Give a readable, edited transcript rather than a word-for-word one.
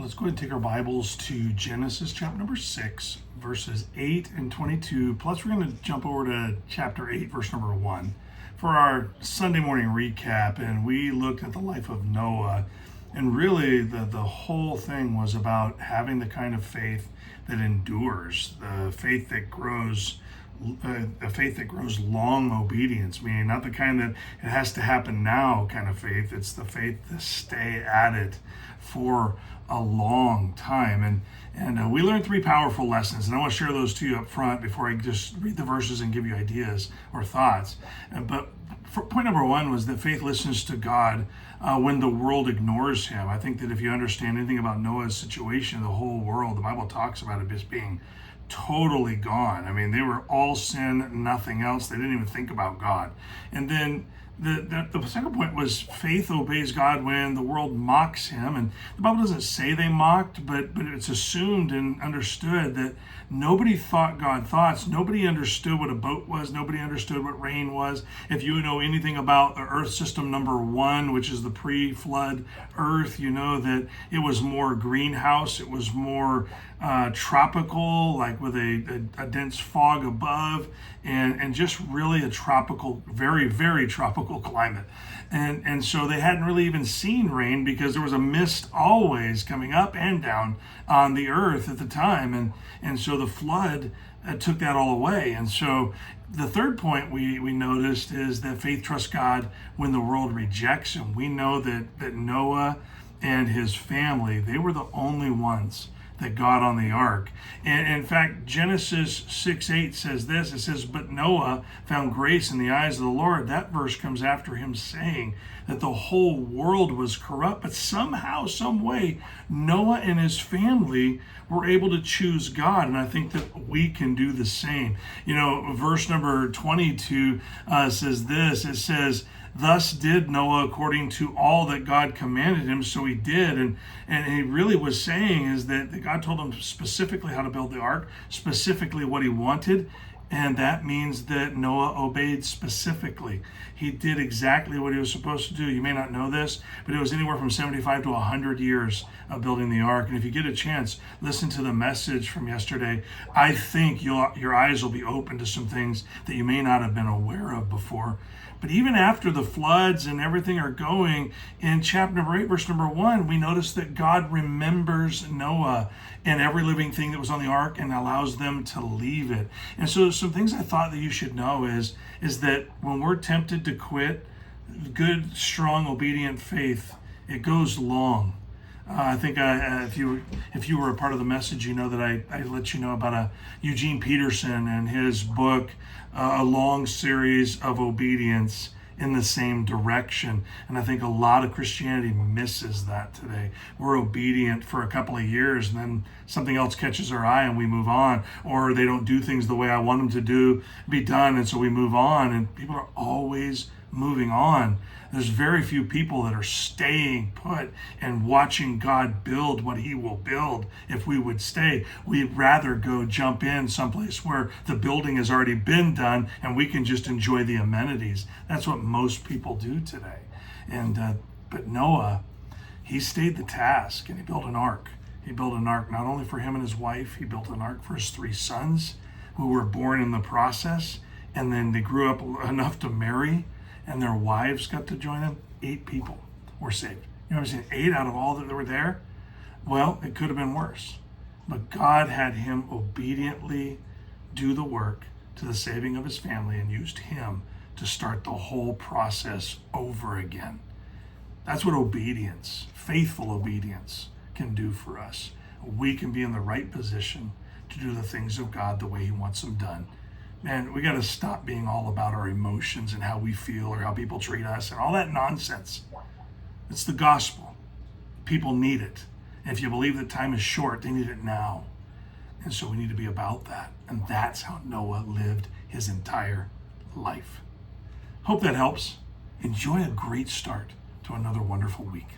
Let's go ahead and take our Bibles to Genesis chapter number 6, verses 8 and 22. Plus, we're going to jump over to chapter 8, verse number 1 for our Sunday morning recap. And we looked at the life of Noah. And really, the whole thing was about having the kind of faith that endures, the faith that grows. A faith that grows long obedience, meaning not the kind that it has to happen now kind of faith. It's the faith to stay at it for a long time. And we learned 3 powerful lessons, and I want to share those to you up front before I just read the verses and give you ideas or thoughts. But point number 1 was that faith listens to God when the world ignores him. I think that if you understand anything about Noah's situation, the whole world, the Bible talks about it as being totally gone. I mean, they were all sin, nothing else. They didn't even think about God. And then the second point was faith obeys God when the world mocks him. And the Bible doesn't say they mocked, but it's assumed and understood that nobody thought God thoughts. Nobody understood what a boat was. Nobody understood what rain was. If you know anything about the earth system number 1, which is the pre-flood earth, you know that it was more greenhouse. It was more tropical, like with a dense fog above, and just really a tropical, very, very tropical climate. And so they hadn't really even seen rain because there was a mist always coming up and down on the earth at the time. And so the flood took that all away. And so the third point we noticed is that faith trusts God when the world rejects him. We know that Noah and his family, they were the only ones that got on the ark. And in fact, Genesis 6:8 says this. It says, "But Noah found grace in the eyes of the Lord." That verse comes after him saying that the whole world was corrupt, but somehow, some way, Noah and his family were able to choose God. And I think that we can do the same. You know, verse number 22 says this. It says, "Thus did Noah according to all that God commanded him," so he did. And he really was saying is that God told him specifically how to build the ark, specifically what he wanted. And that means that Noah obeyed specifically. He did exactly what he was supposed to do. You may not know this, but it was anywhere from 75 to 100 years of building the ark. And if you get a chance, listen to the message from yesterday. I think your eyes will be open to some things that you may not have been aware of before. But even after the floods and everything are going, in chapter number 8, verse number 1, we notice that God remembers Noah and every living thing that was on the ark and allows them to leave it. And so some things I thought that you should know is that when we're tempted to quit, good, strong, obedient faith, it goes long. I think if you were a part of the message, you know that I let you know about Eugene Peterson and his book, A Long Series of Obedience in the Same Direction. And I think a lot of Christianity misses that today. We're obedient for a couple of years and then something else catches our eye and we move on, or they don't do things the way I want them to be done, and so we move on. And people are always moving on. There's very few people that are staying put and watching God build what he will build if we would stay. We'd rather go jump in someplace where the building has already been done and we can just enjoy the amenities. That's what most people do today. But Noah, he stayed the task and he built an ark. He built an ark not only for him and his wife, he built an ark for his 3 sons who were born in the process, and then they grew up enough to marry, and their wives got to join them. 8 people were saved. You know what I'm saying? 8 out of all that were there? Well, it could have been worse. But God had him obediently do the work to the saving of his family and used him to start the whole process over again. That's what obedience, faithful obedience, can do for us. We can be in the right position to do the things of God the way he wants them done. Man, we got to stop being all about our emotions and how we feel or how people treat us and all that nonsense. It's the gospel. People need it. And if you believe that time is short, they need it now. And so we need to be about that. And that's how Noah lived his entire life. Hope that helps. Enjoy a great start to another wonderful week.